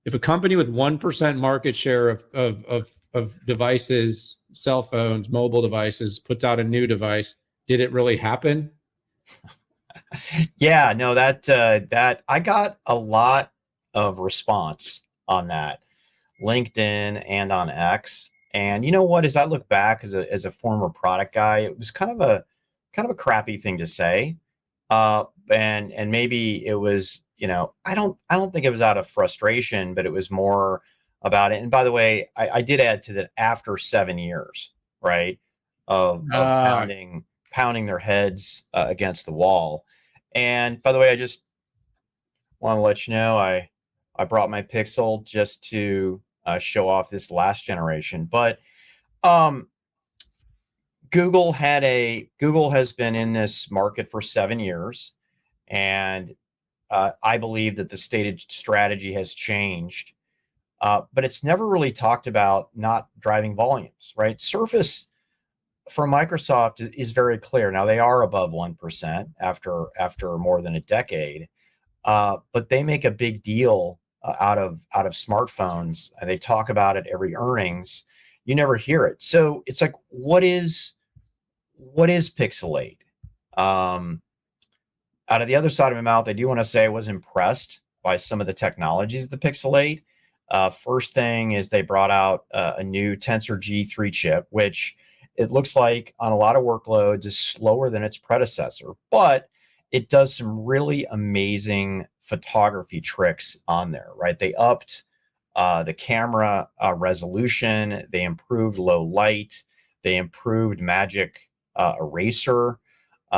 if a company with 1% market share of devices, cell phones, mobile devices, puts out a new device, did it really happen? Yeah, no, that I got a lot of response on that, LinkedIn and on X. And you know what? As I look back as a former product guy, it was kind of a crappy thing to say. And maybe it was, I don't think it was out of frustration, but it was more about it. And by the way, I did add to that after 7 years, right, of Uh, pounding their heads against the wall. And by the way, I just want to let you know I brought my Pixel just to show off this last generation. But um, Google has been in this market for 7 years, and I believe that the stated strategy has changed, but it's never really talked about not driving volumes, right? Surface for Microsoft is very clear. Now they are above 1% after more than a decade, but they make a big deal out of smartphones, and they talk about it every earnings. You never hear it, so it's like, what is Pixel 8? Um, Out of the other side of my mouth, I do want to say I was impressed by some of the technologies of the Pixel 8. First thing is they brought out a new Tensor G3 chip, which it looks like on a lot of workloads is slower than its predecessor, but it does some really amazing photography tricks on there, right? They upped the camera resolution, they improved low light, they improved Magic Eraser.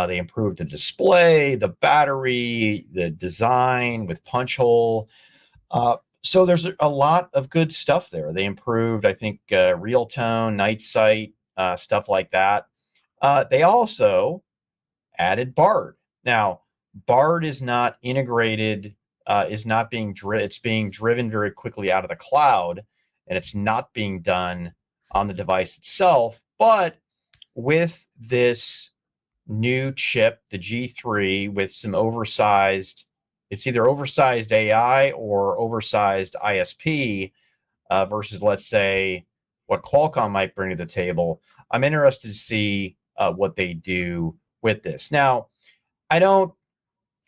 They improved the display, the battery, the design with punch hole. So there's a lot of good stuff there. They improved, I think, real tone, night sight, stuff like that. They also added Bard. Now, Bard is not integrated, is not being it's being driven very quickly out of the cloud, and it's not being done on the device itself. But with this new chip, the G3, with some oversized, it's either oversized AI or oversized ISP, versus, let's say, what Qualcomm might bring to the table. I'm interested to see what they do with this. Now, I don't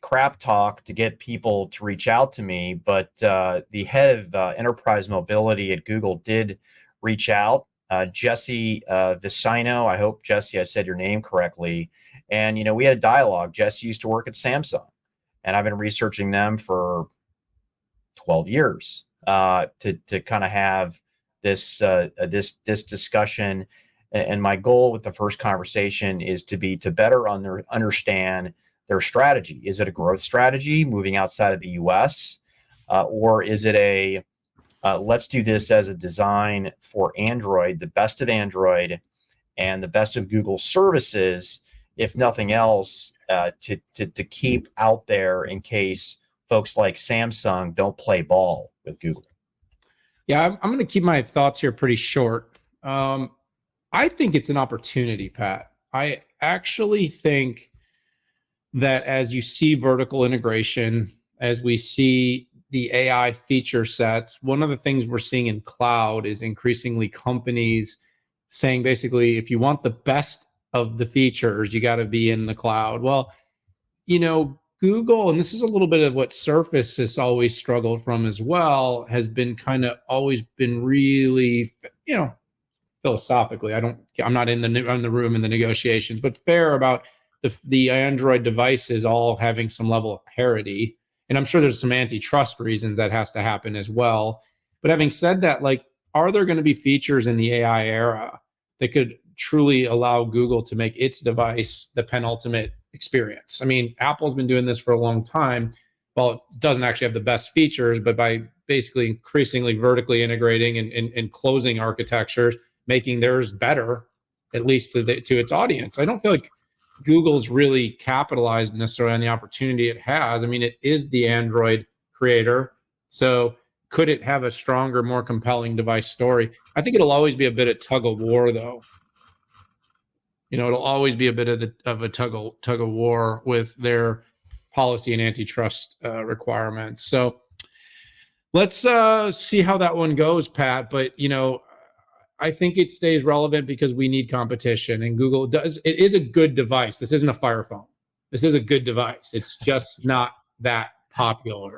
crap talk to get people to reach out to me, but the head of enterprise mobility at Google did reach out. Jesse Vicino, I hope, Jesse, I said your name correctly. And, we had a dialogue. Jesse used to work at Samsung, and I've been researching them for 12 years to kind of have this discussion. And my goal with the first conversation is to better understand their strategy. Is it a growth strategy moving outside of the US? Or is it let's do this as a design for Android, the best of Android and the best of Google services, if nothing else, to keep out there in case folks like Samsung don't play ball with Google? yeah, I'm going to keep my thoughts here pretty short. I think it's an opportunity, Pat. I actually think that as you see vertical integration, as we see the AI feature sets, one of the things we're seeing in cloud is increasingly companies saying basically, if you want the best of the features, you got to be in the cloud. Well, Google, and this is a little bit of what Surface has always struggled from as well, has been kind of always been really, philosophically, I'm not in the room in the negotiations, but fair about the Android devices all having some level of parity. And I'm sure there's some antitrust reasons that has to happen as well. But having said that, like, are there going to be features in the AI era that could truly allow Google to make its device the penultimate experience? I mean, Apple's been doing this for a long time. Well, it doesn't actually have the best features, but by basically increasingly vertically integrating and closing architectures, making theirs better, at least to its audience. I don't feel like Google's really capitalized necessarily on the opportunity it has. I mean, it is the Android creator. So could it have a stronger, more compelling device story? I think it'll always be a bit of tug of war, though. It'll always be a bit of a tug of war with their policy and antitrust requirements. So Let's see how that one goes, Pat. But I think it stays relevant because we need competition, and Google does. It is a good device. This isn't a Fire phone. This is a good device. It's just not that popular.